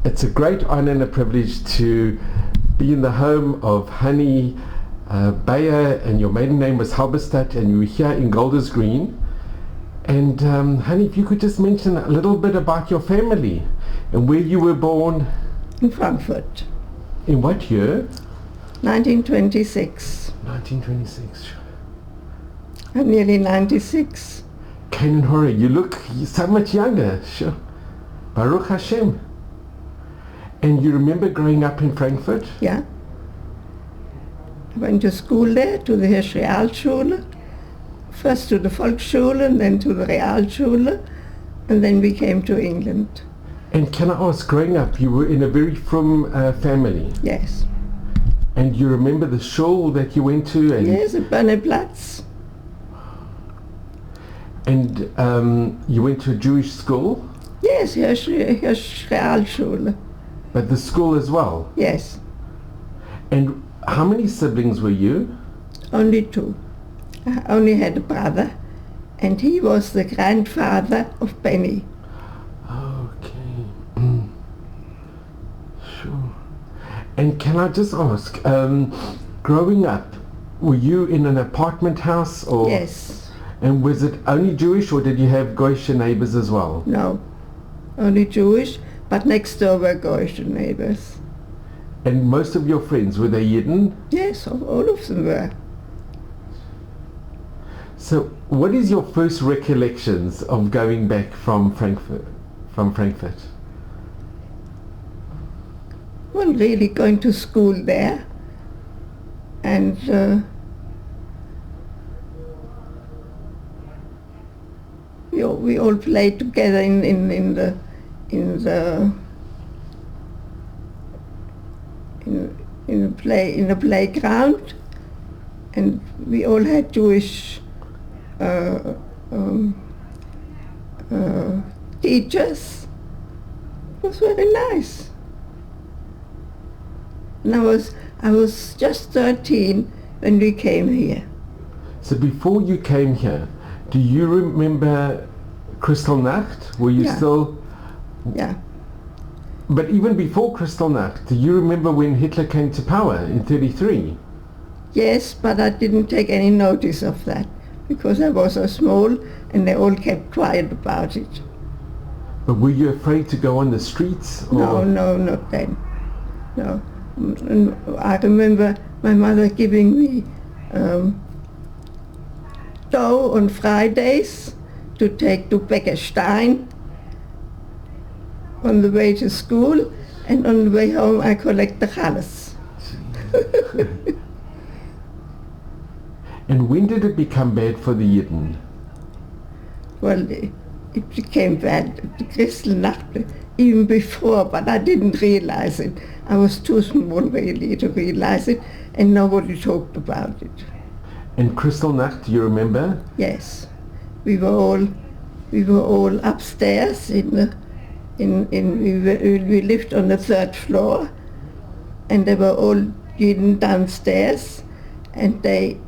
It's a great honor and a privilege to be in the home of Honey Bayer, and your maiden name was Halberstadt, and you were here in Golders Green. And Honey, if you could just mention a little bit about your family and where you were born. In Frankfurt. In what year? 1926. 1926. I'm nearly 96. Kanan Hora, you look so much younger. Sure. Baruch Hashem. And you remember growing up in Frankfurt? Yeah. I went to school there, to the Realschule. First to the Volksschule and then to the Realschule, and then we came to England. And can I ask, growing up, you were in a very fromm family? Yes. And you remember the shul that you went to? And yes, at Bonneplatz. And you went to a Jewish school? Yes, Realschule. But the school as well? Yes. And how many siblings were you? Only two. I only had a brother, and he was the grandfather of Benny. Okay. Sure. And can I just ask, growing up, were you in an apartment house or? Yes. And was it only Jewish, or did you have Goyish neighbors as well? No, only Jewish, but next door were Goyish neighbors. And most of your friends, were they Yidden? Yes, all of them were. So what is your first recollections of going back from Frankfurt? Well, really going to school there, and we all played together in the playground, and we all had Jewish teachers. It was very nice. And I was just 13 when we came here. So before you came here, do you remember Kristallnacht? Were you still? Yeah. But even before Kristallnacht, do you remember when Hitler came to power in 1933? Yes, but I didn't take any notice of that because I was so small and they all kept quiet about it. But were you afraid to go on the streets? Or? No, not then. No. And I remember my mother giving me dough on Fridays to take to Beckerstein on the way to school, and on the way home I collect the challah. And when did it become bad for the Yidden? Well, it became bad at the Kristallnacht even before, but I didn't realize it. I was too small really to realize it, and nobody talked about it. And Kristallnacht, do you remember? Yes, we were all upstairs we lived on the third floor, and they were all Yidden downstairs, and they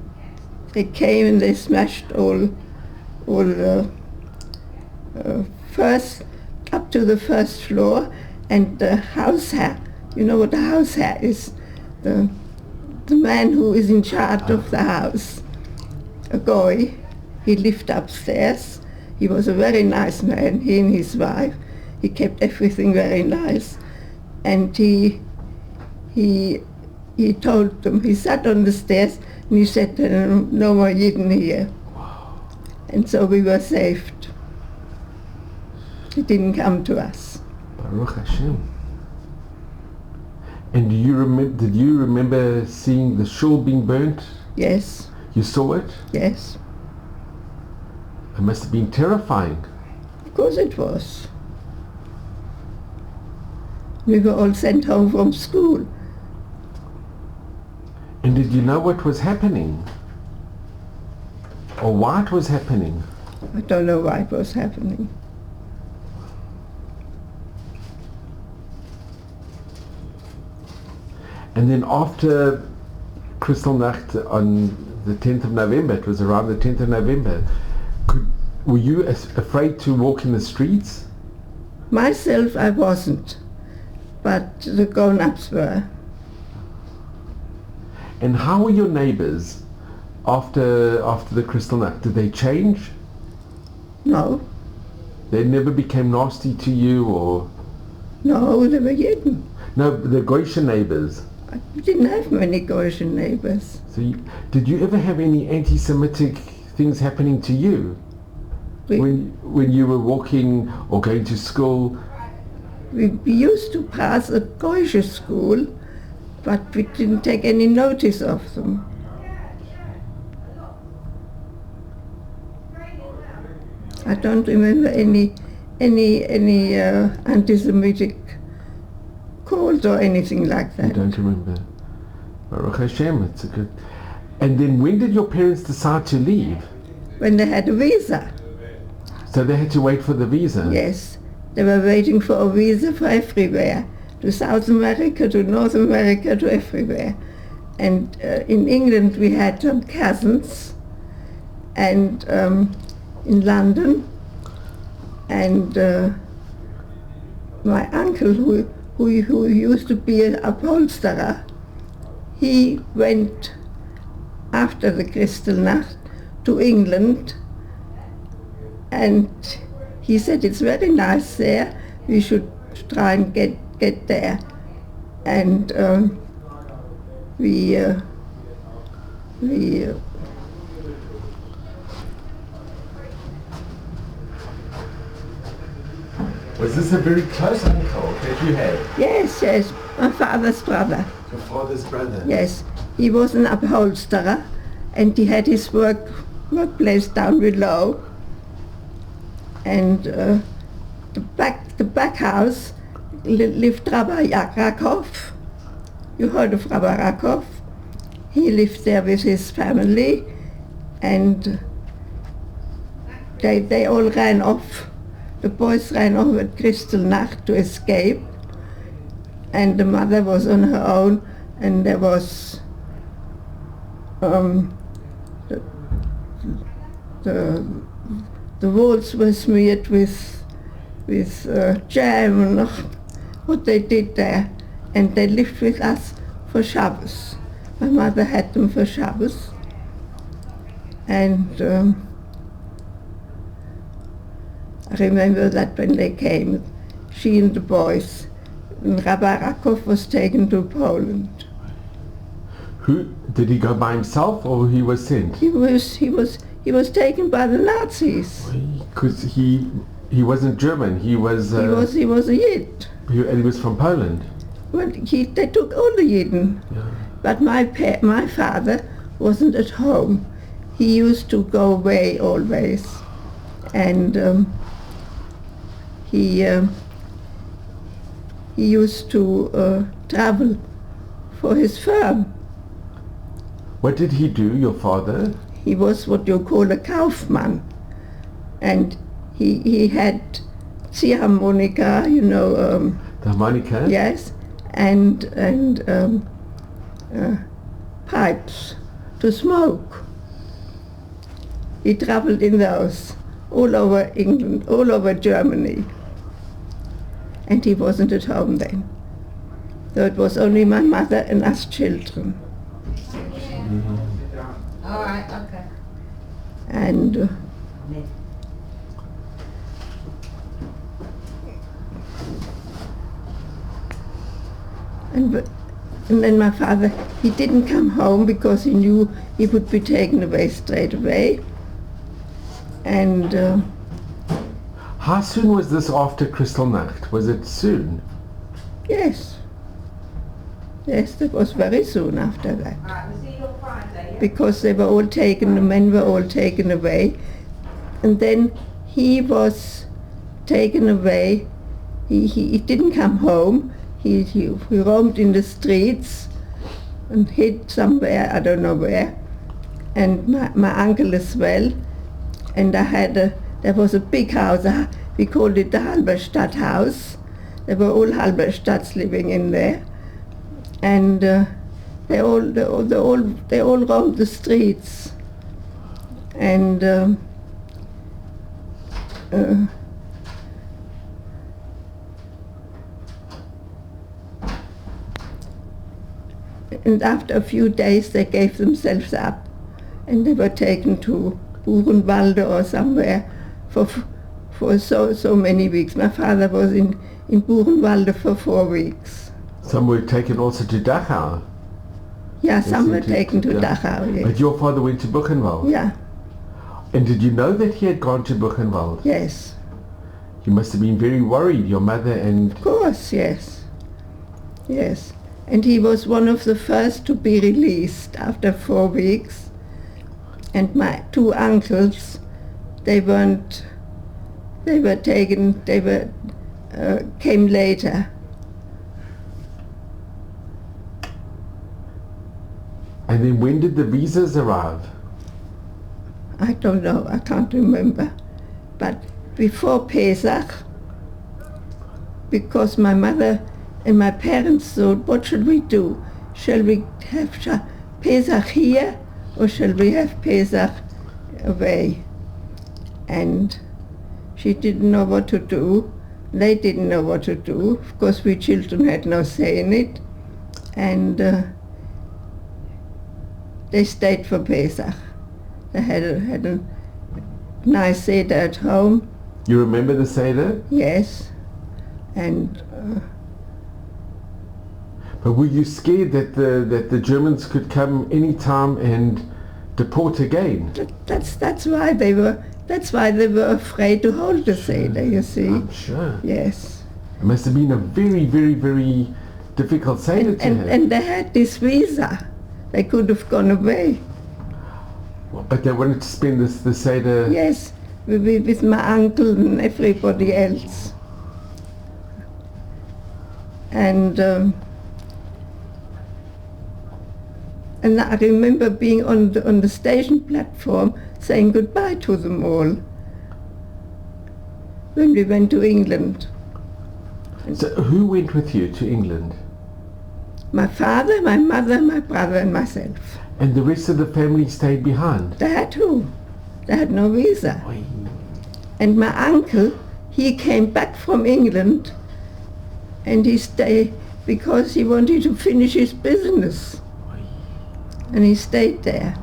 came and they smashed all first up to the first floor, and the house hat. You know what the house hat is? The man who is in charge of the house, a goy. He lived upstairs. He was a very nice man, he and his wife. He kept everything very nice. And he told them, he sat on the stairs and he said, no more Yidden here. Wow. And so we were saved. He didn't come to us. Baruch Hashem. And did you remember seeing the shul being burnt? Yes. You saw it? Yes. It must have been terrifying. Of course it was. We were all sent home from school. And did you know what was happening? Or why it was happening? I don't know why it was happening. And then after Kristallnacht on the 10th of November, it was around the 10th of November, were you afraid to walk in the streets? Myself, I wasn't. but the grown-ups were. And how were your neighbors after the Kristallnacht? Did they change? No, They never became nasty to you, or no, they were hidden. no? The Goyish neighbors. We didn't have many Gaussian neighbors. So, did you ever have any anti-Semitic things happening to you when you were walking or going to school? We used to pass a Gaussian school, but we didn't take any notice of them. I don't remember any anti-Semitic calls or anything like that. You don't remember? Baruch Hashem, it's a good. And then when did your parents decide to leave? When they had a visa. So they had to wait for the visa? Yes, they were waiting for a visa for everywhere, to South America, to North America, to everywhere. And in England we had some cousins, and in London, and my uncle who used to be an upholsterer, he went after the Kristallnacht to England, and he said it's very nice there, we should try and get there. And we Was this a very close uncle that you had? Yes, my father's brother. Your father's brother? Yes, he was an upholsterer, and he had his workplace down below. And the back house lived Rabbi Rakov. You heard of Rabbi Rakov? He lived there with his family, and they all ran off. The boys ran off at Kristallnacht to escape, and the mother was on her own, and there was the walls were smeared with jam and what they did there, and they lived with us for Shabbos. My mother had them for Shabbos, and I remember that when they came, she and the boys, and Rabbi Rakov was taken to Poland. Who did he go by himself, or he was sent? He was taken by the Nazis. Because he wasn't German. He was a Yid. And he was from Poland. Well, they took all the Yidden. Yeah. But my father wasn't at home. He used to go away always, and he used to travel for his firm. What did he do, your father? He was what you call a Kaufmann, and he had ziehharmonika, the harmonica? Yes, and pipes to smoke. He traveled in those all over England, all over Germany, and he wasn't at home then. So it was only my mother and us children. Mm-hmm. All right, okay. And and then my father, he didn't come home because he knew he would be taken away straight away. And how soon was this after Kristallnacht? Was it soon? Yes. Yes, that was very soon after that. All right, we'll see you on Friday. Because they were all taken, the men were all taken away. And then he was taken away. He didn't come home. He roamed in the streets and hid somewhere, I don't know where. And my uncle as well. And there was a big house, we called it the Halberstadt house. There were all Halberstadts living in there. And they all roamed the streets. And And after a few days they gave themselves up and they were taken to Buchenwalde or somewhere for so many weeks. My father was in Buchenwalde for 4 weeks. Some were taken also to Dachau. Yeah, some were Yes, taken to Dachau, But yes. your father went to Buchenwald. Yeah, And did you know that he had gone to Buchenwald? yes. You must have been very worried, your mother and... Of course, yes. Yes. And he was one of the first to be released after 4 weeks. And my 2 uncles, came later. And then when did the visas arrive? I don't know, I can't remember. But before Pesach, because my mother and my parents thought, what should we do? Shall we have Pesach here or shall we have Pesach away? And she didn't know what to do. They didn't know what to do. Of course, we children had no say in it. And they stayed for Pesach. They had a nice Seder at home. You remember the Seder? Yes. And But were you scared that the Germans could come any time and deport again? that's why they were afraid to hold the Seder, you see. I'm sure. Yes. It must have been a very, very, very difficult Seder to have. And they had this visa. They could have gone away. But they wanted to spend the Seder... Yes, with my uncle and everybody else. And I remember being on the station platform saying goodbye to them all when we went to England. So who went with you to England? My father, my mother, my brother and myself. And the rest of the family stayed behind? They had to. They had no visa. Oy. And my uncle, he came back from England and he stayed because he wanted to finish his business. Oy. And he stayed there.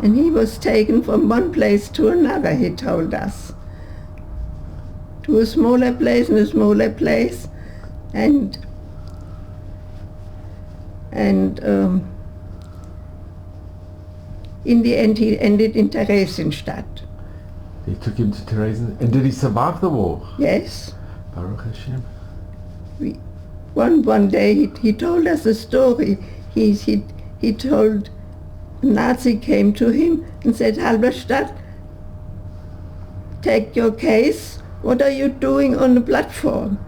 And he was taken from one place to another, he told us. To a smaller place and a smaller place. And in the end he ended in Theresienstadt. They took him to Theresienstadt. And did he survive the war? Yes. Baruch Hashem. One day he told us a story. He told a Nazi came to him and said, Halberstadt, take your case. What are you doing on the platform?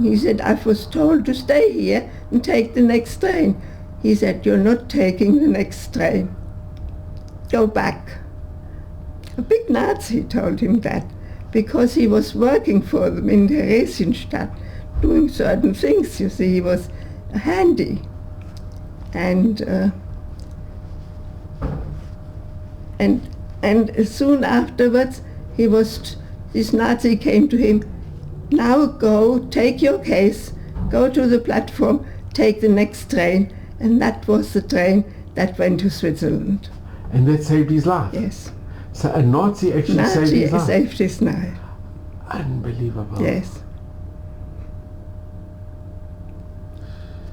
He said, I was told to stay here and take the next train. He said, you're not taking the next train. Go back. A big Nazi told him that because he was working for them in Theresienstadt, doing certain things, you see, he was handy. And soon afterwards, this Nazi came to him, now go, take your case, go to the platform, take the next train, and that was the train that went to Switzerland. And that saved his life? Yes. So a Nazi actually saved his life? Saved his life. Unbelievable. Yes.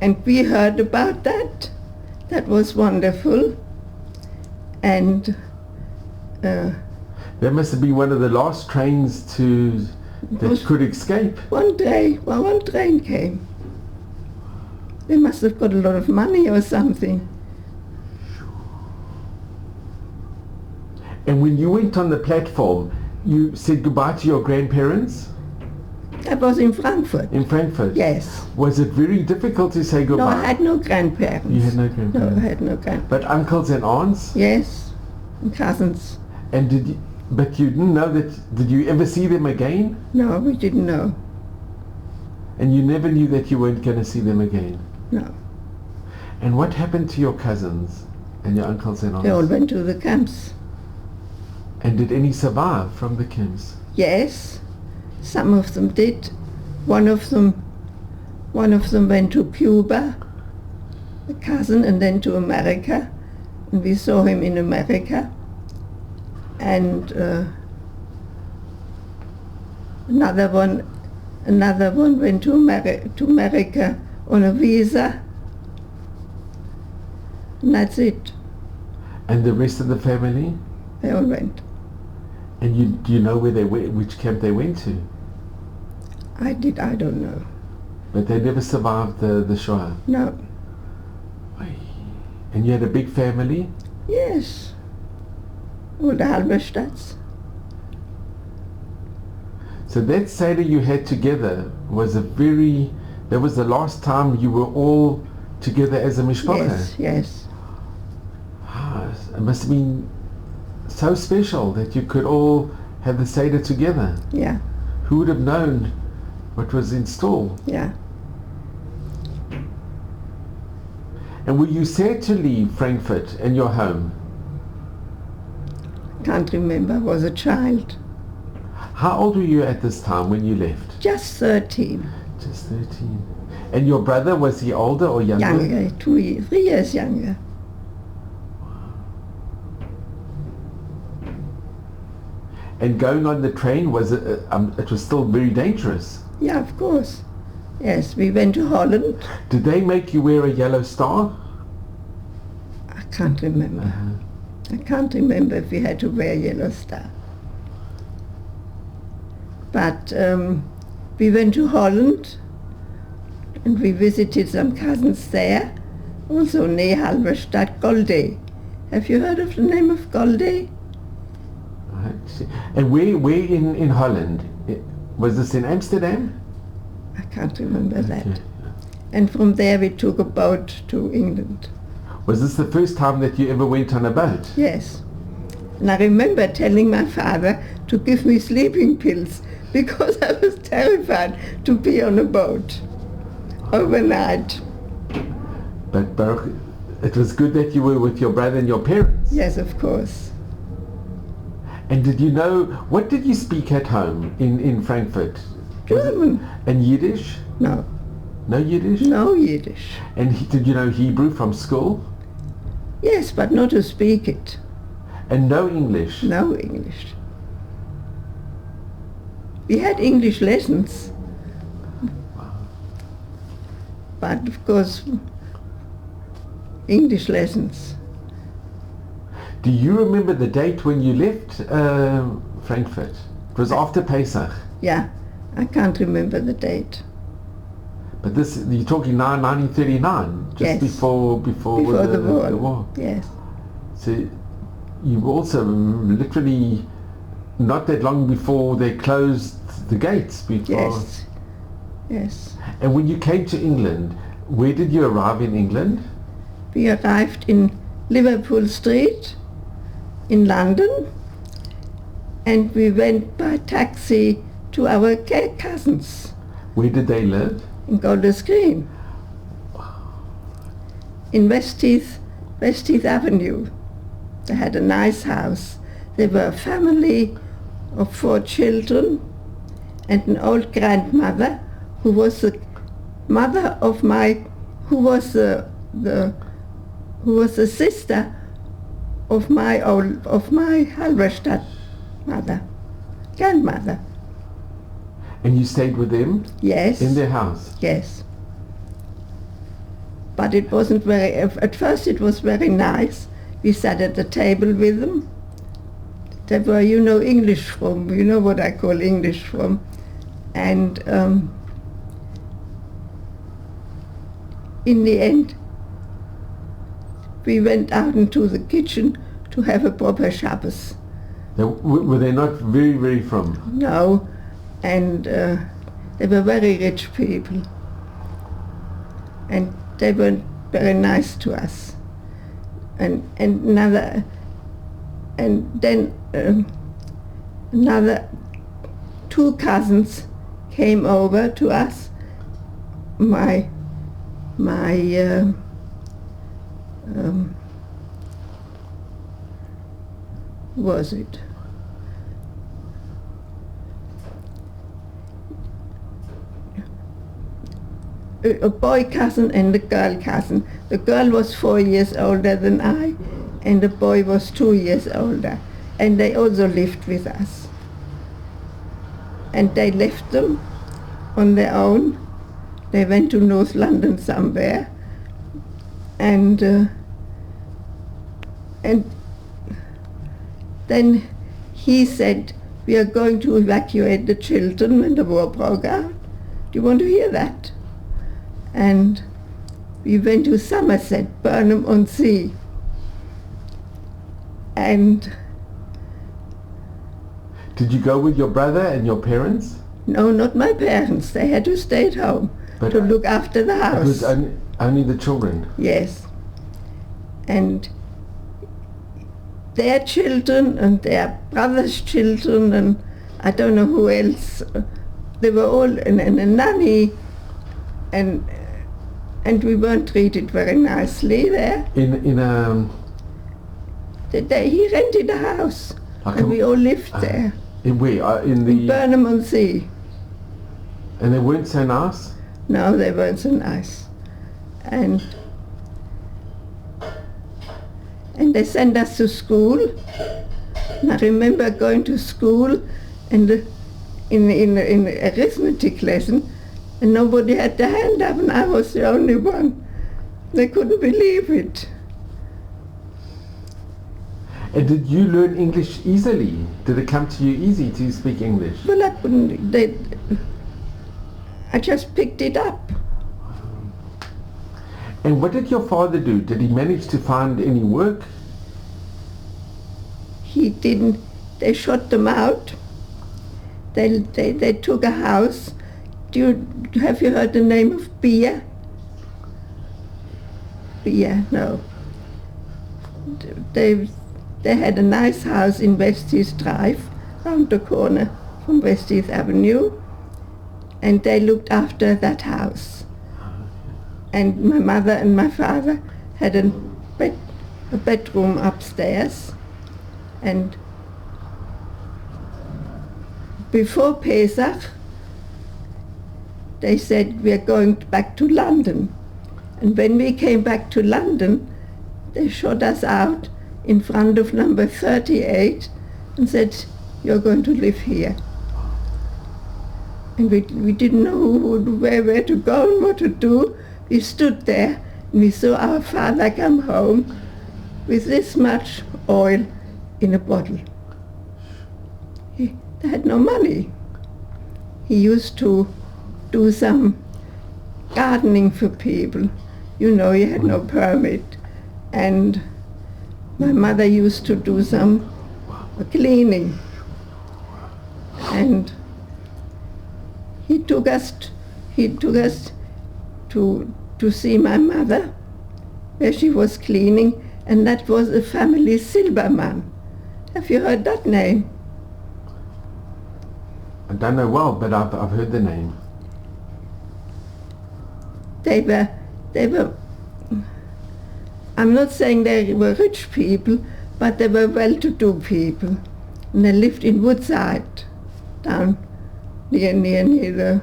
And we heard about that. That was wonderful. And that must have been one of the last trains that could escape. One train came. They must have got a lot of money or something. And when you went on the platform, you said goodbye to your grandparents? That was in Frankfurt. In Frankfurt? Yes. Was it very difficult to say goodbye? No, I had no grandparents. You had no grandparents? No, I had no grandparents. But uncles and aunts? Yes, and cousins. And but you didn't know that, did you ever see them again? No, we didn't know. And you never knew that you weren't going to see them again? No. And what happened to your cousins and your uncles and aunts? They all went to the camps. And did any survive from the camps? Yes, some of them did. One of them went to Cuba, a cousin, and then to America. And we saw him in America. And another one went to America on a visa. And that's it. And the rest of the family? They all went. And do you know where they went, which camp they went to? I don't know. But they never survived the Shoah? No. And you had a big family? Yes. All the Halberstadts. So that Seder you had together was that was the last time you were all together as a mishpacha? Yes, yes. It must have been so special that you could all have the Seder together. Yeah, Who would have known what was in store? yeah. And were you sad to leave Frankfurt and your home? Can't remember. I was a child. How old were you at this time when you left? Just 13. Just 13. And your brother, was he older or younger? Younger, 3 years younger. And going on the train, was it was still very dangerous? Yeah, of course. Yes, we went to Holland. Did they make you wear a yellow star? I can't remember. I can't remember if we had to wear yellow star. But we went to Holland and we visited some cousins there, also near Halberstadt, Golde. Have you heard of the name of Golde? Right. And where in Holland? Was this in Amsterdam? I can't remember that. Okay. And from there we took a boat to England. Was this the first time that you ever went on a boat? Yes. And I remember telling my father to give me sleeping pills because I was terrified to be on a boat overnight. But Baruch, it was good that you were with your brother and your parents. Yes, of course. And did you know, what did you speak at home in Frankfurt? German. And Yiddish? No. No Yiddish? No Yiddish. And did you know Hebrew from school? Yes, but not to speak it. And no English? No English. We had English lessons. But of course, English lessons. Do you remember the date when you left Frankfurt? It was after Pesach. Yeah, I can't remember the date. But this, you're talking now 1939, just Yes. before the war. Yes. So you were also literally not that long before they closed the gates. Yes. Yes. And when you came to England, where did you arrive in England? We arrived in Liverpool Street in London, and we went by taxi to our cousins Where did they live? in Golders Green, in Westheath Avenue. They had a nice house. They were a family of 4 children and an old grandmother who was the mother of who was the sister of my Halberstadt grandmother. And you stayed with them Yes. in their house? Yes. But it wasn't at first it was very nice. We sat at the table with them. They were, English from, you know what I call English from. And in the end, we went out into the kitchen to have a proper Shabbos. Were they not very, very from? No, and they were very rich people. And they were very nice to us. And then another 2 cousins came over to us. Was it? a boy cousin and a girl cousin. The girl was 4 years older than I, and the boy was 2 years older. And they also lived with us. And they left them on their own. They went to North London somewhere. And then he said, we are going to evacuate the children when the war broke out. Do you want to hear that? And we went to Somerset, Burnham-on-Sea. And Did you go with your brother and your parents? no, not my parents. They had to stay at home But to look after the it was house. only the children. Yes. And their children and their brother's children and I don't know who else, they were all in a nanny, and we weren't treated very nicely there. He rented a house and we all lived there. In where? In In Burnham-on-Sea. And they weren't so nice? No, they weren't so nice. And they sent us to school. And I remember going to school and in arithmetic lesson, and nobody had their hand up, and I was the only one. They couldn't believe it. And did you learn English easily? Did it come to you easy to speak English? Well, I just picked it up. And what did your father do? Did he manage to find any work? He didn't. They shot them out. They took a house. Have you heard the name of Bia? Bia, no. They had a nice house in Westies Drive, round the corner from Westies Avenue, and they looked after that house. And my mother and my father had a bedroom upstairs, and before Pesach, they said we are going back to London. And when we came back to London, they shot us out in front of number 38 and said, you're going to live here. And we didn't know where to go and what to do. We stood there and we saw our father come home with this much oil in a bottle. They had no money. He used to do some gardening for people. You know, he had no permit. And my mother used to do some cleaning. And he took us to see my mother, where she was cleaning, and that was a family Silberman. Have you heard that name? I don't know well, but I've heard the name. They were, I'm not saying they were rich people, but they were well-to-do people. And they lived in Woodside, down near the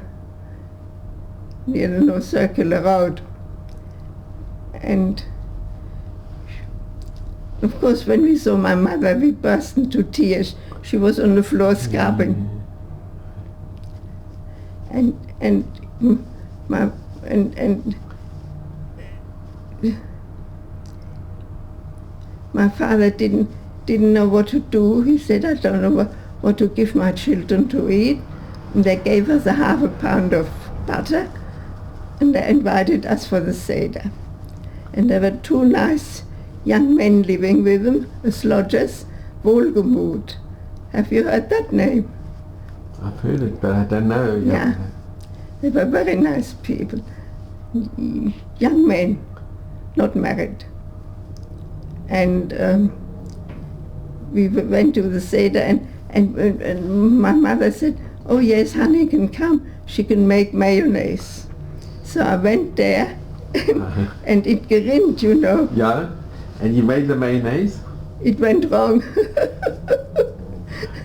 North Circular Road. And of course, when we saw my mother, we burst into tears. She was on the floor scrubbing. And my father didn't know what to do. He said, I don't know what to give my children to eat. And they gave us a half a pound of butter, and they invited us for the Seder. And there were two nice young men living with them, as lodgers, Wohlgemuth. Have you heard that name? I've heard it, but I don't know. Yeah. They were very nice people. Young men, not married. And we went to the Seder, and my mother said, oh yes, honey can come. She can make mayonnaise. So I went there, and it gerinnt, you know. Yeah? And you made the mayonnaise? It went wrong.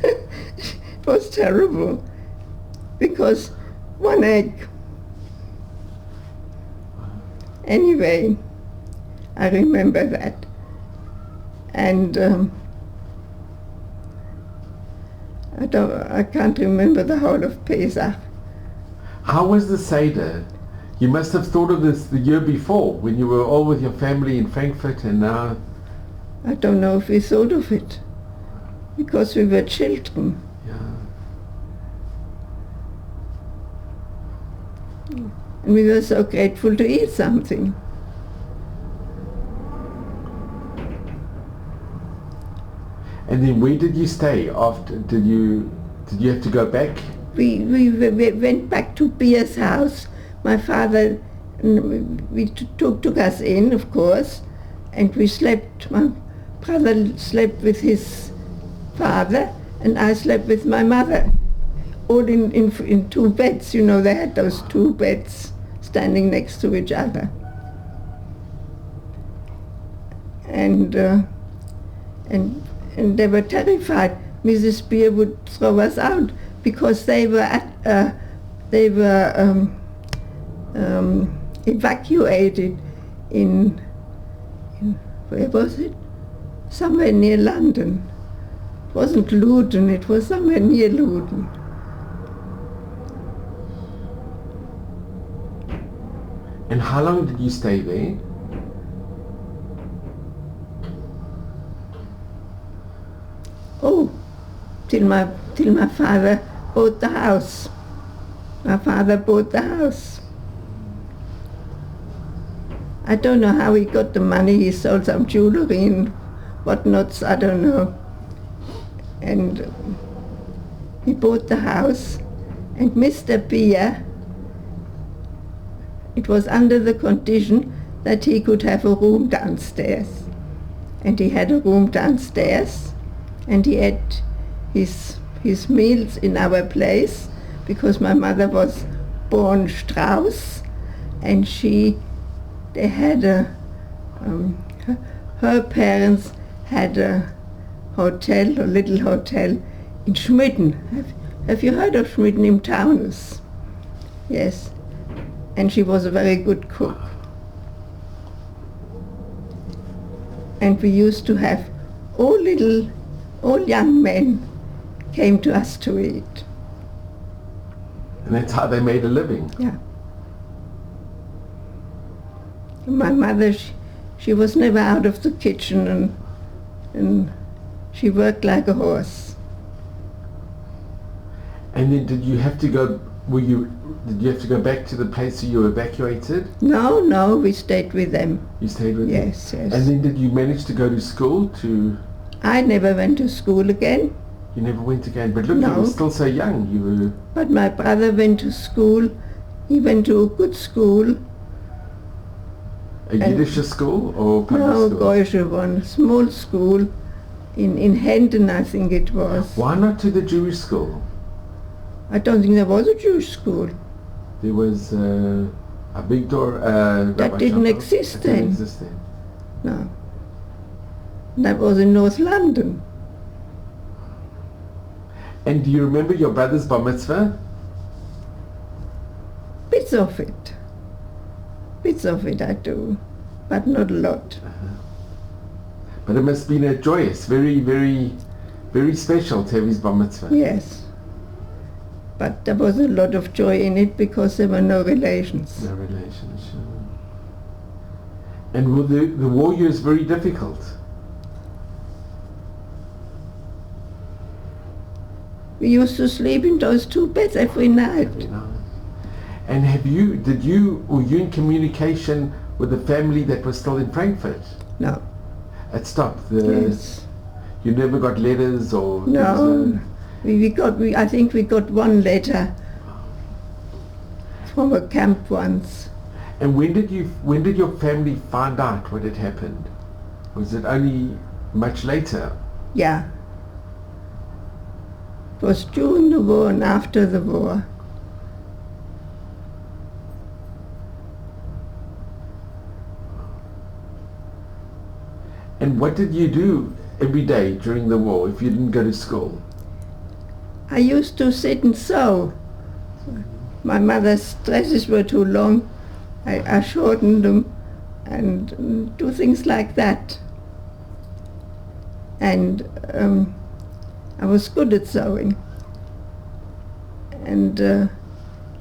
It was terrible, because one egg Anyway, I remember that. And I can't remember the whole of Pesach. How was the Seder? You must have thought of this the year before when you were all with your family in Frankfurt, and now... I don't know if we thought of it, because we were children. Yeah. And we were so grateful to eat something. And then where did you stay after? Did you have to go back? We went back to Beer's house. My father took us in, of course, and we slept. My brother slept with his father, and I slept with my mother, all in two beds. You know, they had those two beds standing next to each other. And they were terrified. Mrs. Beer would throw us out because they were evacuated in where was it? Somewhere near London. It wasn't Luton, it was somewhere near Luton. And how long did you stay there? Oh, till my father bought the house. My father bought the house. I don't know how he got the money. He sold some jewelry and whatnots, I don't know. And he bought the house, and Mr. Beer, it was under the condition that he could have a room downstairs. And he had a room downstairs, and he ate his meals in our place, because my mother was born Strauss, and they had her parents had a little hotel in Schmitten. Have you heard of Schmitten im Taunus? Yes. And she was a very good cook. And we used to have all young men came to us to eat. And that's how they made a living. Yeah. My mother, she was never out of the kitchen, and she worked like a horse. And then did you have to go back to the place where you were evacuated? No, we stayed with them. You stayed with them? Yes. And then did you manage to go to school to... I never went to school again. You never went again, but look, No. you were still so young. You were... But my brother went to school. He went to a good school. A Yiddish school or public No, school? Goische one, small school in Hendon, I think it was. Why not to the Jewish school? I don't think there was a Jewish school. There was a big door... That didn't exist then. Didn't exist then. No. That was in North London. And do you remember your brother's bar mitzvah? Bits of it. Bits of it I do, but not a lot. But it must have been a joyous, very, very, very special to have his bar mitzvah. Yes. But there was a lot of joy in it because there were no relations. No relations. And were the war years very difficult? We used to sleep in those two beds every night. Every night. And were you in communication with the family that was still in Frankfurt? No. It stopped? Yes. You never got letters or... No. I think we got one letter from a camp once. And when did your family find out what had happened? Was it only much later? Yeah. It was during the war and after the war. And what did you do every day during the war if you didn't go to school? I used to sit and sew. My mother's dresses were too long, I shorten them and do things like that. And I was good at sewing. And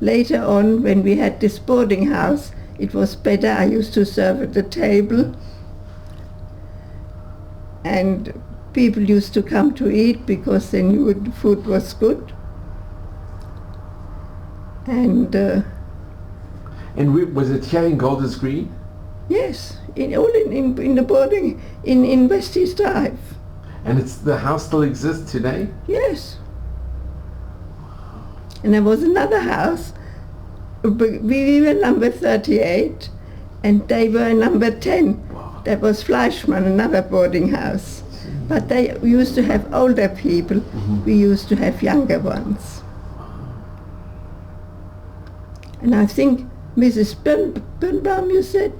later on, when we had this boarding house, it was better. I used to serve at the table, and people used to come to eat because they knew the food was good. And was it here in Golders Green? yes, in the boarding in West East Drive. And the house still exists today? Yes. And there was another house. We were number 38, and they were number 10. Wow. That was Fleischmann, another boarding house. But they used to have older people. Mm-hmm. We used to have younger ones. And I think Mrs. Birnbaum, you said?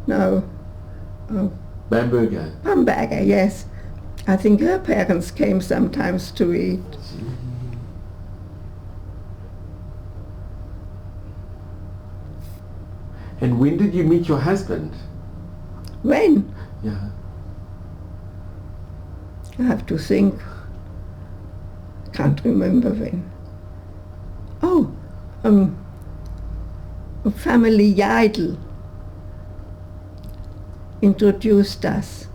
No. Oh, Bamberger. Bamberger, yes. I think her parents came sometimes to eat. And when did you meet your husband? When? Yeah. I have to think. Can't remember when. Oh, family Yidel introduced us.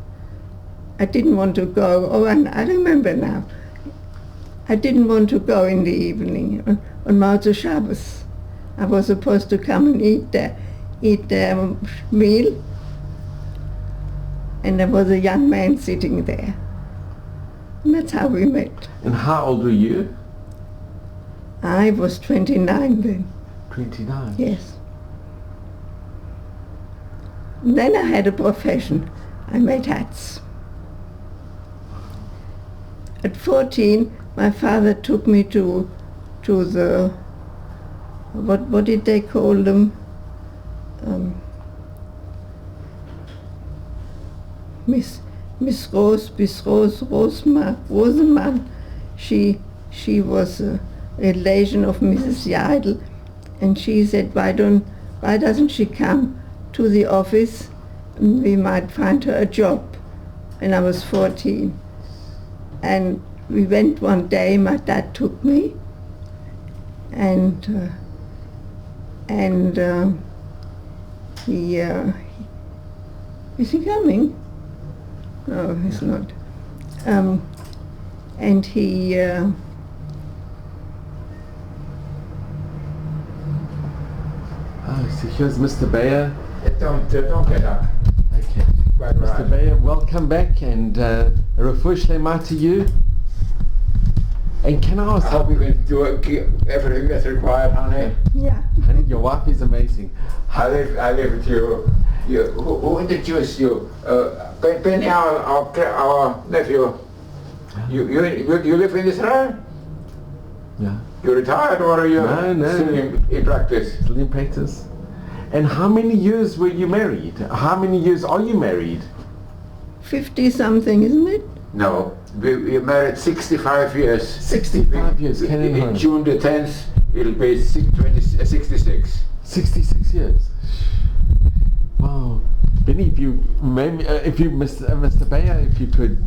I didn't want to go. Oh, and I remember now. I didn't want to go in the evening on Motzei Shabbos. I was supposed to come and eat their meal, and there was a young man sitting there. And that's how we met. And how old were you? I was 29 then. 29. Yes. And then I had a profession. I made hats. At 14, my father took me to the, what did they call them? Miss Rosemann. She was a relation of Mrs. Yidel, and she said, why doesn't she come to the office and we might find her a job. And I was 14. And we went one day, my dad took me, and he is he coming? No, he's not. And he so here's Mr. Bayer. Don't get up. Okay. Right, Mr. right. Bayer, welcome back, and a refuah shlema to you. And can I ask, I hope you can do everything that's required, honey. yeah. honey, your wife is amazing. I live with you. Who introduced you? Benny, our nephew. You live in Israel? Yeah. You retired, or are you No. still in practice? Still in practice. And how many years were you married? How many years are you married? 50 something, isn't it? No, we married 65 years. 65 years, can you In imagine? June the 10th, it'll be 66. 66 years. Wow. Benny, if you, Mr. Bayer, if you could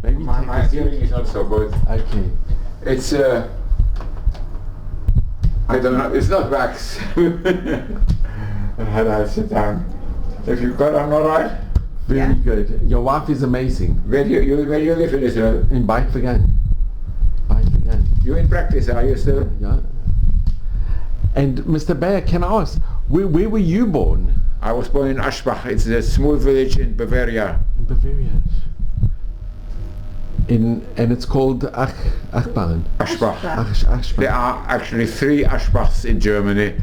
maybe take My a seat. hearing is not so good. Okay. It's I don't know, it's not wax. And how do I sit down? If you got on all right? Very Yeah. good. Your wife is amazing. Where do you live in Israel? In Beitvegen. You in practice, are you still? Yeah. And Mr. Bayer, can I ask, where were you born? I was born in Aschbach. It's a small village in Bavaria. In Bavaria. And it's called Achbahn. Aschbach. Achbahn. There are actually 3 Aschbachs in Germany.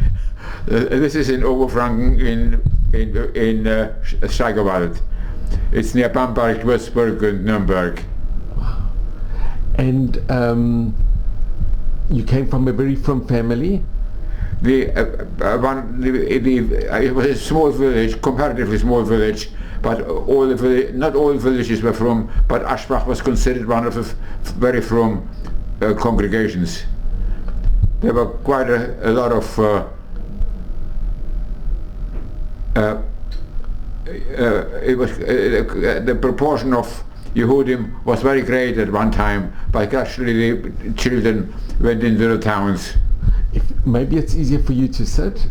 This is in Oberfranken in Steigerwald. It's near Bamberg, Würzburg and Nuremberg. And you came from a very frum family? It was a small village, comparatively small village, but not all villages were from, but Aschbach was considered one of the very from congregations. There were quite a lot of it was the proportion of Yehudim was very great at one time, but actually the children went into the towns. Maybe it's easier for you to sit.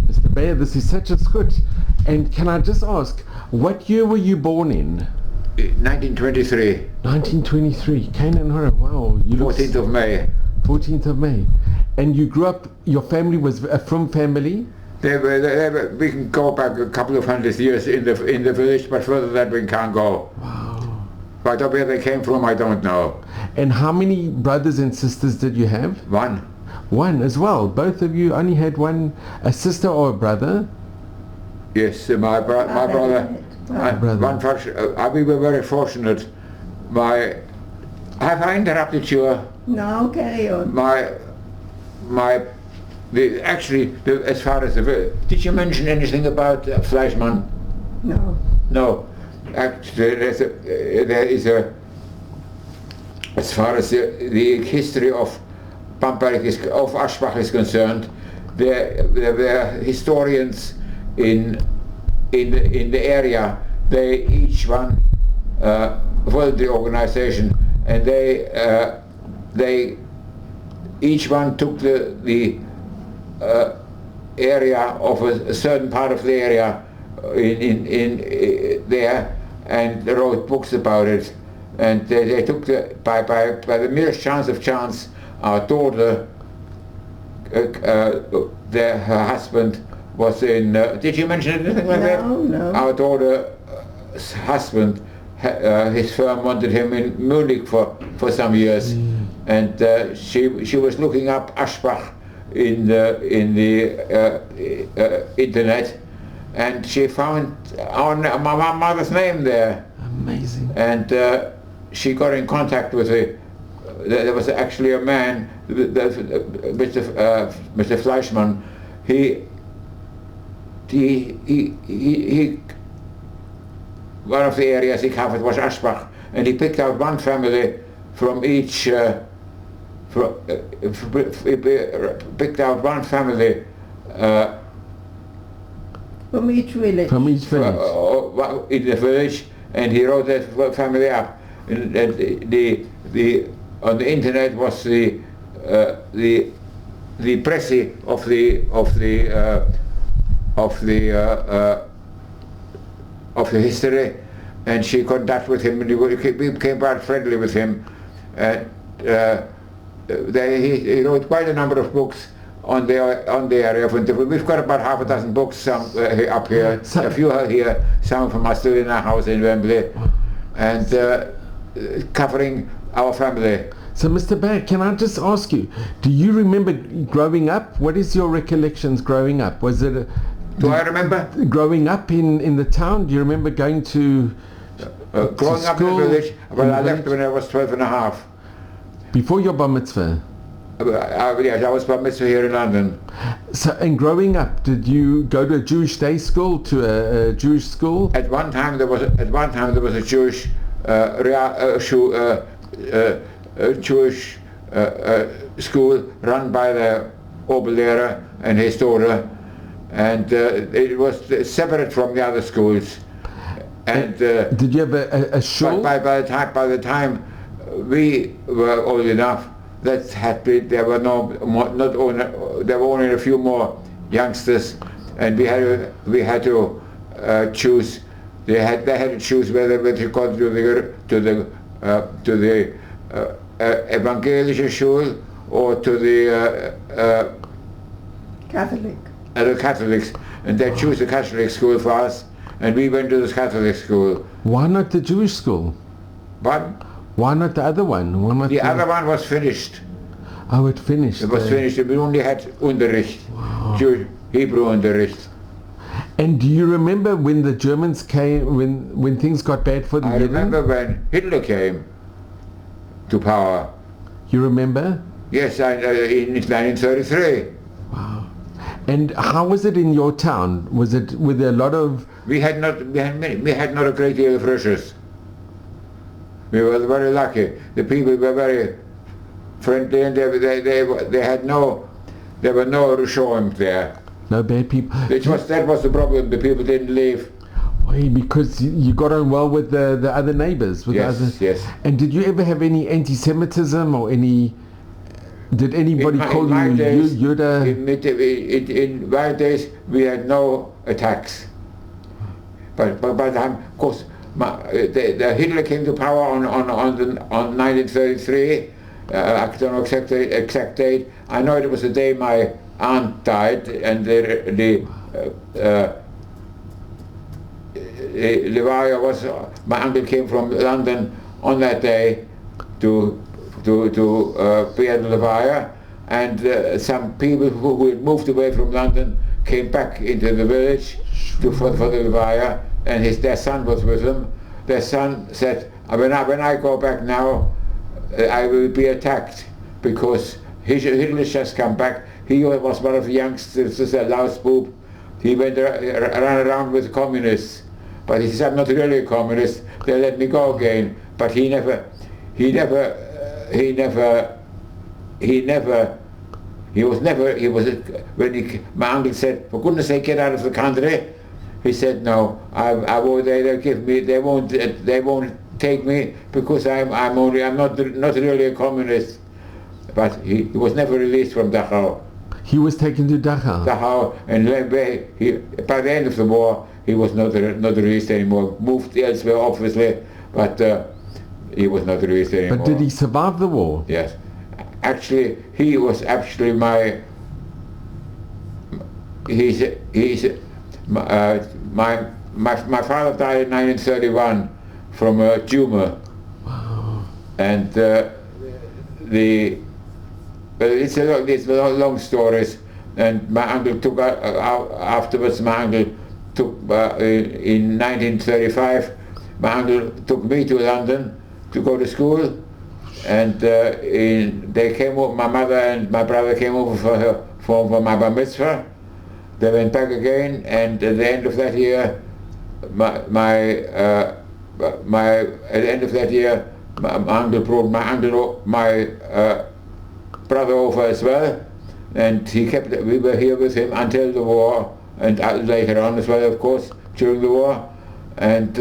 Mr. Bayer, this is such a skut. And can I just ask, what year were you born in? 1923. 1923. Canaan Hora. Wow. You 14th of May. 14th of May. And you grew up, your family was a Frum family? They were, we can go back a couple of hundred years in the village, but further than we can't go. Wow. But where they came from, I don't know. And how many brothers and sisters did you have? One. One as well. Both of you only had one, a sister or a brother? Yes, my brother. We were very fortunate. Have I interrupted you? No, carry on. As far as did you mention anything about Fleischmann? No. No. Actually, there is a, as far as the history of Bamberg of Aschbach is concerned, there were historians in the area. They each one followed the organization, and they each one took the area of a certain part of the area in there and wrote books about it. And they took by the merest chance, our daughter, her husband was in. Did you mention anything like that? No. Our daughter's husband, his firm wanted him in Munich for some years, and she was looking up Aschbach in the internet, and she found my mother's name there. Amazing. And she got in contact with there was actually a man, Mr. Fleischmann. He one of the areas he covered was Aschbach, and he picked out one family from each. Picked out one family From each village. From each village. In the village, and he wrote that family up. And on the internet was the pressy of the history, and she contacted with him, and we became quite friendly with him. He wrote quite a number of books on the area of interview. We've got about half a dozen books up here, a few are here, some of them are still in our house in Wembley, and covering our family. So Mr. Bayer, can I just ask you, do you remember growing up? What is your recollections growing up? Was it Do I remember? Growing up in the town, do you remember going to growing up in the village? Well, I left when I was 12 and a half. Before your bar mitzvah? Yes, I was bar mitzvah here in London. So, and growing up, did you go to a Jewish day school, to a Jewish school? At one time there was a Jewish Jewish school run by the Oberlehrer and his daughter, and it was separate from the other schools. And did you have a shul? By the time we were old enough, that had been, there were there were only a few more youngsters, and we had to choose. They had to choose whether to go to the evangelische Schule or to the Catholic. The Catholics, and they chose the Catholic school for us, and we went to the Catholic school. Why not the Jewish school? But why not the other one? Why not the other one was finished. Oh, it finished. It was finished. We only had Unterricht, wow. Hebrew Unterricht. And do you remember when the Germans came, when things got bad for the I remember when Hitler came to power. You remember? Yes, in 1933. Wow. And how was it in your town? Were there a lot of? We had not a great deal of Russians. We were very lucky. The people were very friendly, and they had no, there were no Rishonim there. No bad people. That was the problem. The people didn't leave. Why? Because you got on well with the other neighbors. With Yes, the other, yes. And did you ever have any anti-Semitism or any? Did anybody call in my you days, Yuda? In my days, we had no attacks. But by the time, of course, the Hitler came to power on 1933. I don't know exact date. I know it was the day my aunt died, and the Levaya was. My uncle came from London on that day to be at Levaya, and some people who had moved away from London came back into the village for the Levaya, and their son was with them. Their son said, when I go back now, I will be attacked, because Hitler's just come back. He was one of the youngsters, a Lausbub. He ran around with communists, but he said, I'm not really a communist. They let me go again. But he when my uncle said, for goodness sake, get out of the country. He said, no, they won't take me, because I'm not really a communist. But he was never released from Dachau. He was taken to Dachau. And by the end of the war, he was not released anymore. Moved elsewhere, obviously, but he was not released anymore. But did he survive the war? Yes. Actually, he was actually my father died in 1931 from a tumor. Wow. And it's a long stories. And my uncle took afterwards. My uncle took in 1935. My uncle took me to London to go to school, and they came over. My mother and my brother came over for my bar mitzvah. They went back again, and at the end of that year, my uncle brought my brother over as well, and we were here with him until the war, and later on as well, of course, during the war, and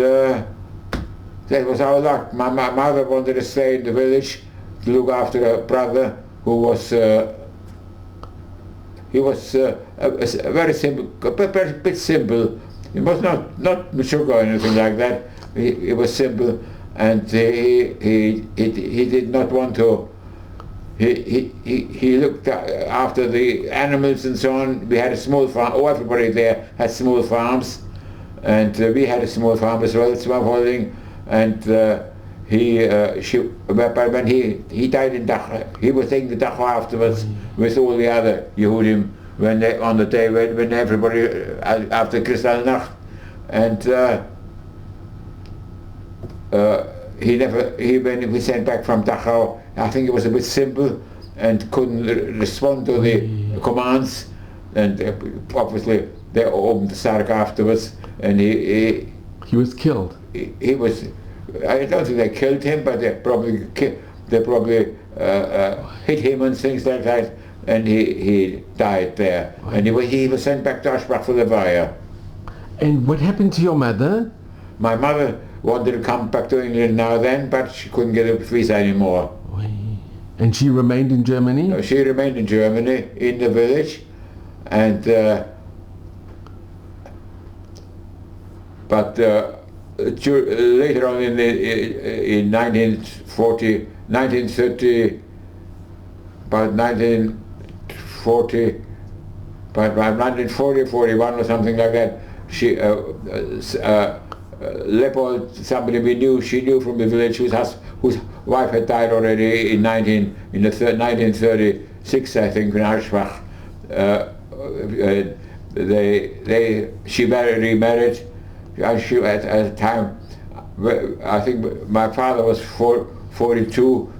that was our luck. My mother wanted to stay in the village to look after her brother, who was a very simple, a bit simple. He was not sugar or anything like that. He was simple, and he did not want to. He looked after the animals and so on. We had a small farm. Everybody there had small farms, and we had a small farm as well. Small holding, and but when he died in Dachau, he was taking the Dachau afterwards with all the other Yehudim on the day when everybody after Kristallnacht, and when we sent back from Dachau, I think it was a bit simple and couldn't respond to the commands, and obviously they opened the Sarg afterwards, and he was killed. He was. I don't think they killed him, but they probably hit him and things like that, and he died there. And he was sent back to Ashbach for the Levaya. And what happened to your mother? My mother wanted to come back to England now then, but she couldn't get a visa anymore. And she remained in Germany? No, she remained in Germany, in the village, and but later on in 1940, 1930, about 1940, by 1940 or 41 or something like that, she Leopold, somebody she knew from the village, whose wife had died already in 1936, I think, in Arschbach. She remarried. She at a time, I think my father was 42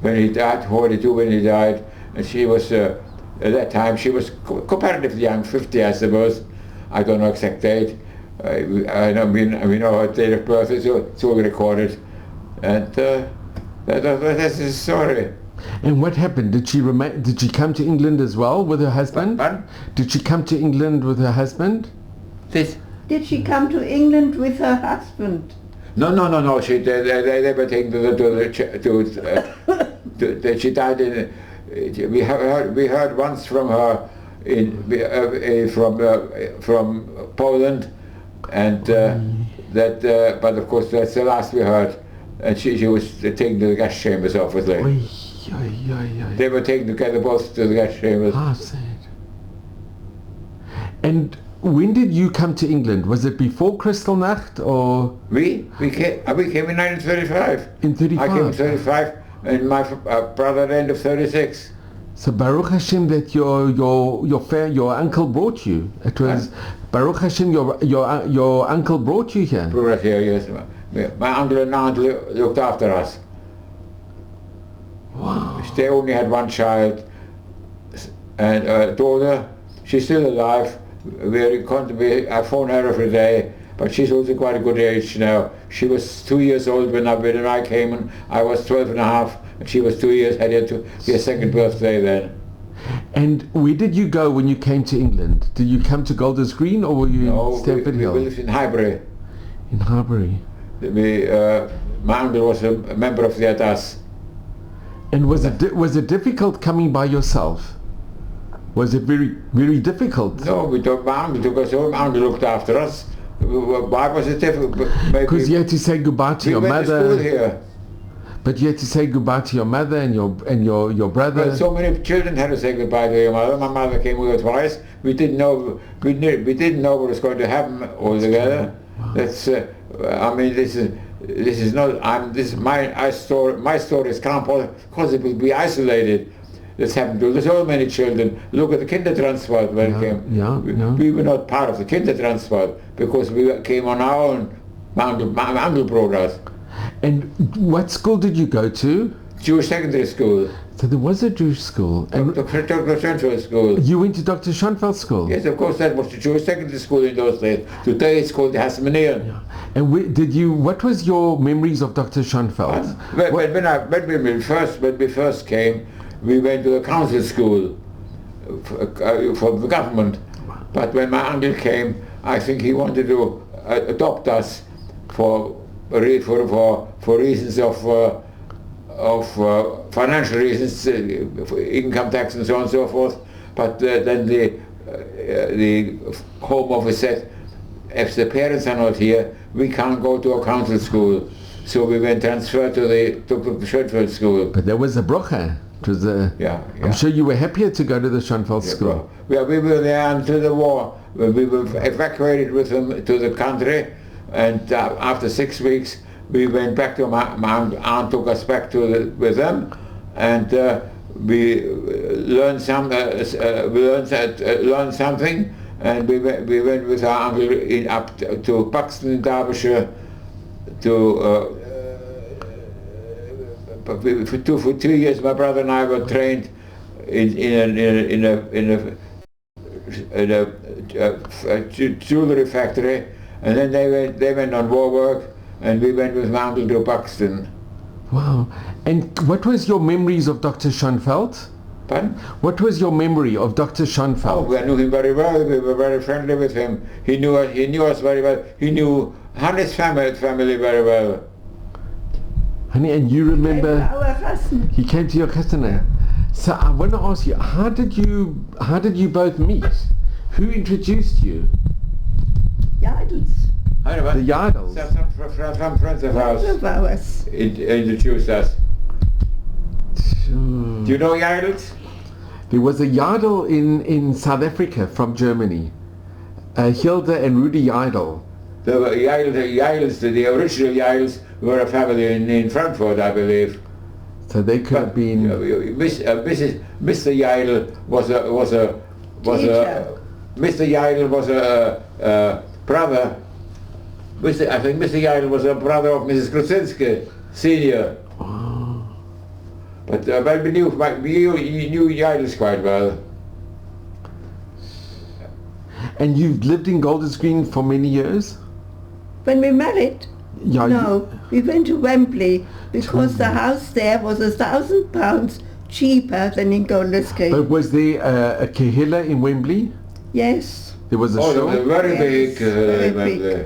when he died, and she was at that time she was comparatively young, 50 I suppose. I don't know exact date. I don't mean we know her date of birth. It's all recorded, and that's the story. And what happened? Did she remain? Did she come to England as well with her husband? Pardon? Did she come to England with her husband? This? Did she come to England with her husband? No. They were taken she died in. We heard once from her from Poland, and but of course that's the last we heard. And she was taken to the gas chambers, obviously. They were taken together both to the gas chambers. Ah, sad. And when did you come to England? Was it before Kristallnacht or? We came in 1935. In 35? I came in 35, and my brother at the end of 36. So Baruch Hashem that your uncle brought you. It was Baruch Hashem your uncle brought you here. Brought us here, yes. My uncle and aunt looked after us. Wow. They only had one child, and a daughter. She's still alive. I phone her every day, but she's also quite a good age now. She was 2 years old when I came, and I was 12 and a half, and she was 2 years, headed to her second birthday then. And where did you go when you came to England? Did you come to Golders Green or were you in Stamford Hill? We lived in Highbury. In Highbury. My uncle was a member of the Adas. And was it difficult coming by yourself? Was it very, very difficult? No, my uncle took us home. My uncle looked after us. Why was it difficult? Because you had to say goodbye to your mother. We went to school here. But you had to say goodbye to your mother and your brother. Well, so many children had to say goodbye to your mother. My mother came over twice. We didn't know what was going to happen altogether. Wow. That's I mean, this is not. My stories can't possibly be isolated. This happened to so many children. Look at the Kindertransport when it came. Yeah. We were not part of the Kindertransport because we came on our own. My uncle brought us. And what school did you go to? Jewish secondary school. So there was a Jewish school. And Dr. Schoenfeld school. You went to Dr. Schoenfeld school? Yes, of course, that was the Jewish secondary school in those days. Today it's called the Hasmonean. Yeah. And what was your memories of Dr. Schoenfeld? When we first came, we went to a council school for the government. But when my uncle came, I think he wanted to adopt us for reasons of financial reasons, for income tax and so on and so forth. But then the Home Office said, if the parents are not here, we can't go to a council school. So we went transferred to the Schoenfeld school. But there was a brocha. It was yeah. I'm sure you were happier to go to the Schoenfeld school. Yeah, we were there until the war. We were evacuated with them to the country, and after 6 weeks we went back to my aunt took us back with them, and we learned learned something, and we went with our uncle up to Buxton in Derbyshire for 2 years. My brother and I were trained in a jewelry factory, and then they went on war work, and we went with my uncle to Buxton. Wow! And what was your memories of Dr. Schoenfeld? Pardon? What was your memory of Dr. Schoenfeld? Oh, we knew him very well. We were very friendly with him. He knew us very well. He knew Hannes' family very well. Honey, and you remember He came to your chasana. So I want to ask you, how did you both meet? Who introduced you? Yidels. The Yidels. Some friends of ours introduced us. Do you know Yidels? There was a Yidel in South Africa from Germany. Hilda and Rudy Yidel. The Yidels, the original Yidels, were a family in Frankfurt, I believe. So they could have been. Mr. Yidel was a Mr. Yidel was a brother. I think Mr. Yidel was a brother of Mrs. Krasinski, Senior. Oh. But we knew Yidels quite well. And you've lived in Golders Green for many years? When we married? Yeah, no, we went to Wembley because the house there was £1,000 cheaper than in Golders Green. But was there a Kehilla in Wembley? Yes. There was a Oh, shul? they were very Yes, big. very Wembley. big.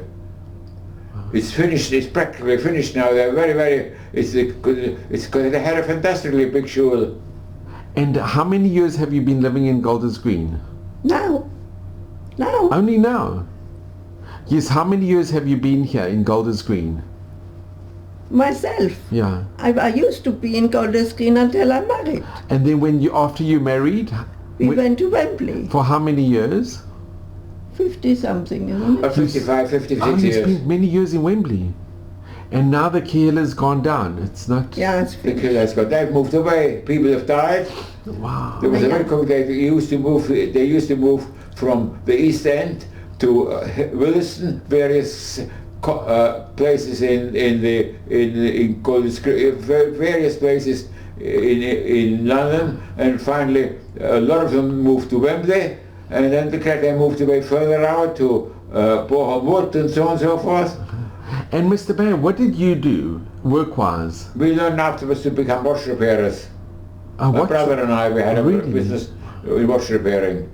It's finished. It's practically finished now. They're very. It's because they had a fantastically big shul. And how many years have you been living in Golders Green? Now. Only now? Yes, how many years have you been here in Golders Green? Myself. Yeah. I used to be in Golders Green until I married. And then after you married, We went to Wembley. for how many years? 50 something, isn't it? 55, 56 Oh, you years. spent many years in Wembley. And now the Kehilla's gone down. It's not... Yeah, it's The 50. killers got. They've moved away. People have died. Wow. There was a Yeah. very complicated. They used to move from the East End to Williston, various places in Golders Green, various places in London, and finally a lot of them moved to Wembley, and then they moved away further out to Boreham Wood and so on and so forth. And Mr. Bayer, what did you do work-wise? We learned afterwards to become watch repairers. My What? brother and I, we had a Really? business in watch repairing.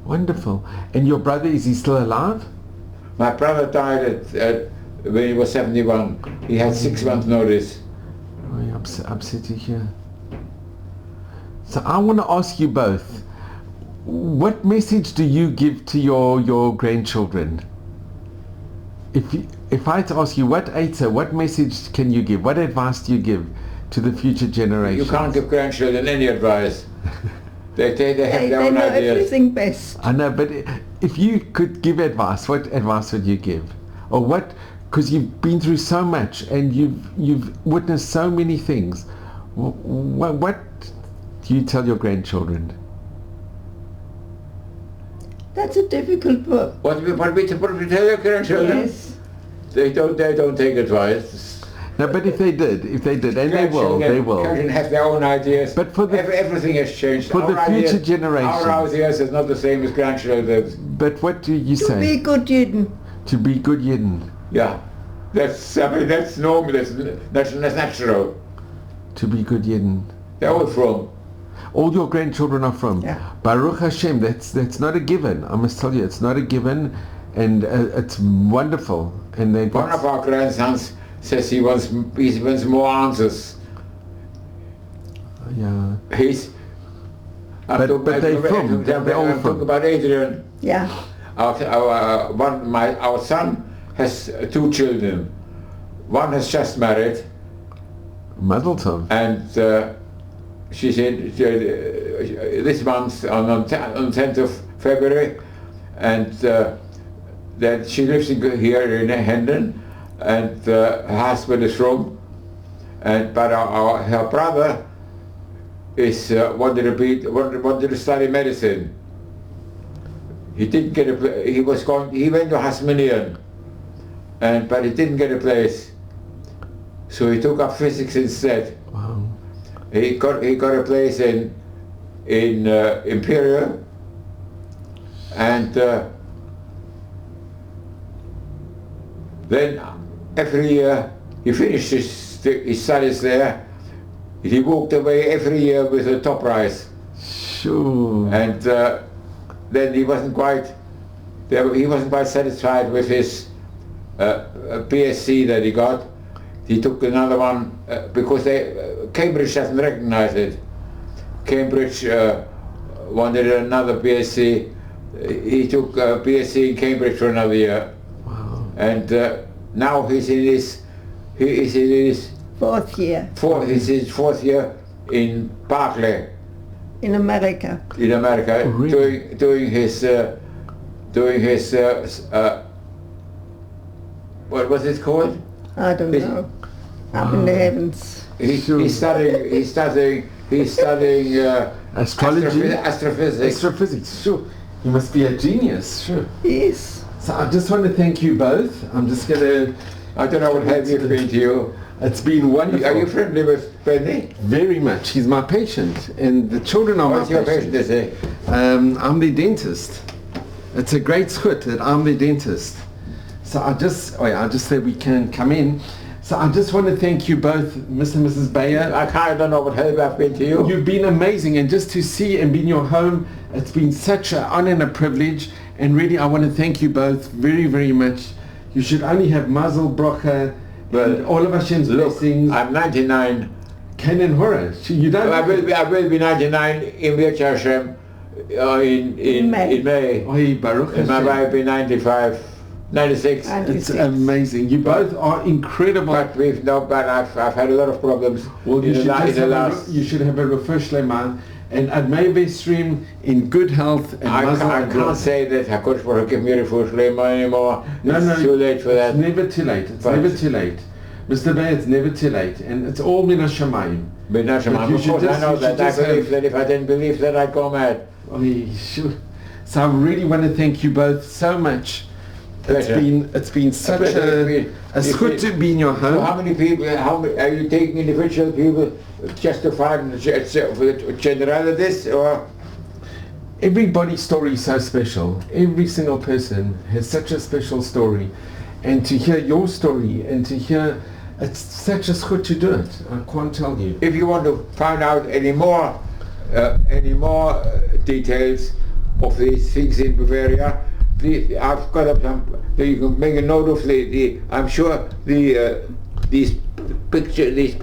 Wonderful. And your brother, is he still alive? My brother died when he was 71. He had 6 months notice. Oh, yeah, upset to hear. So I want to ask you both, what message do you give to your grandchildren? If I had to ask you, what message can you give? What advice do you give to the future generations? You can't give grandchildren any advice. They have They their own know ideas. everything best. I know, but if you could give advice, what advice would you give? Or what? Because you've been through so much and you've witnessed so many things. What do you tell your grandchildren? That's a difficult book. What we tell your grandchildren? Yes. They don't take advice. No, but if they did, and they will. Children have their own ideas. But for the- everything has changed. for the future generations. Our ideas is not the same as grandchildren's. But what do you To say? be good Yidden. To be good Yidden. Yeah, that's normal. That's natural. To be good Yidden. They're all from. All your grandchildren are from. Yeah. Baruch Hashem. That's not a given. I must tell you, it's not a given, and it's wonderful. And they One of our grandsons says he wants more answers. Yeah. He's. But they're from. They're all Talk from. about Adrian. Yeah. Our son has 2 children. One has just married, Mazel tov. and she's in this month on 10th of February, and then she lives here in Hendon, and her husband is from, but her brother is wanted to study medicine. He didn't get he went to Hasmonean, but he didn't get a place, so he took up physics instead. Wow. He got a place in Imperial, and then every year he finished his studies there. He walked away every year with a top prize, Sure. and then he wasn't quite satisfied with his PSC that he got. He took another one because Cambridge doesn't recognize it. Cambridge wanted another PSC. He took PSC in Cambridge for another year, Wow. and now he's in his 4th year fourth year in Berkeley in America. in America, Oh, really? doing his what was it called? I don't This- know. Up in the heavens. Sure. He's studying Astrology. astrophysics. Astrophysics. Sure. You must be a genius. Sure. Yes. So I just want to thank you both. I'm just gonna. I don't know what have you been to you. It's been wonderful. Are you friendly with Benny? Very much. He's my patient, and the children are What's my your patient to say? I'm their dentist. It's a great schut that I'm their dentist. So I just say we can come in. So I just want to thank you both, Mr. and Mrs. Bayer. I don't know what help I've been to you. You've been amazing, and just to see and be in your home, it's been such an honor and a privilege. And really, I want to thank you both very, very much. You should only have Mazel Bracha and all of Hashem's blessings. I'm 99. Kenan Hora. You don't. I will be 99 in Virtue Hashem in May. Oy, Baruch And my Hashem. wife will be 95, 96. It's amazing. You both are incredible. But I've had a lot of problems. Well, you in should, the la- in just the have last. you should have a refuah shlema, and at May stream in good health and I mazel can't tov. say that HaKadosh Baruch Hu give me refuah shlema anymore. No, It's no, too late for that. It's never too late. It's But- never too late. Mr. Bay, it's never too late, and it's all min hashamayim. But not But you of should course, just- I know you should that. I just believe have- that if I didn't believe that, I'd go mad. Oy, sure. So I really want to thank you both so much. Pleasure. It's been such pleasure. a zchut to be in your So how home. many people, are you taking individual people just to find generalities, or? Everybody's story is so special. Every single person has such a special story, and to hear your story and to hear, it's such a zchut to do it. I can't tell you. If you want to find out any more details of these things in Bavaria, please, I've got up some. You can make a note of I'm sure these pictures.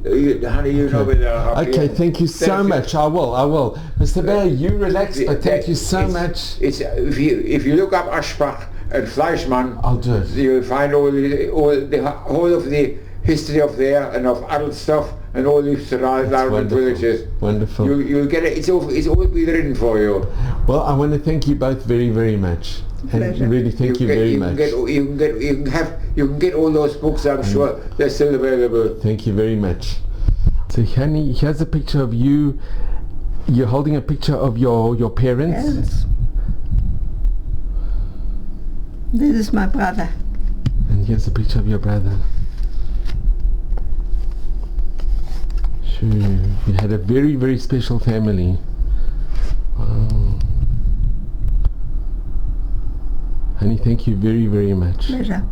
Honey, you know where they are. up Okay, here. thank you so Thank you. much. I will. Mr. Bayer, you relax, but thank you so much. It's if you look up Aschbach and Fleischmann, I'll do it. you'll find all of the history of there and of adult stuff and all these surrounding Wonderful. villages. Wonderful. You'll get it. It's all been written for you. Well, I want to thank you both very, very much. And Pleasure. really thank you very much. You can get all those books. I'm sure they're still available. Thank you very much. So Hani, here's a picture of you. You're holding a picture of your parents. Yes. This is my brother. And here's a picture of your brother. Sure. You had a very, very special family. Wow. Honey, thank you very, very much. Pleasure.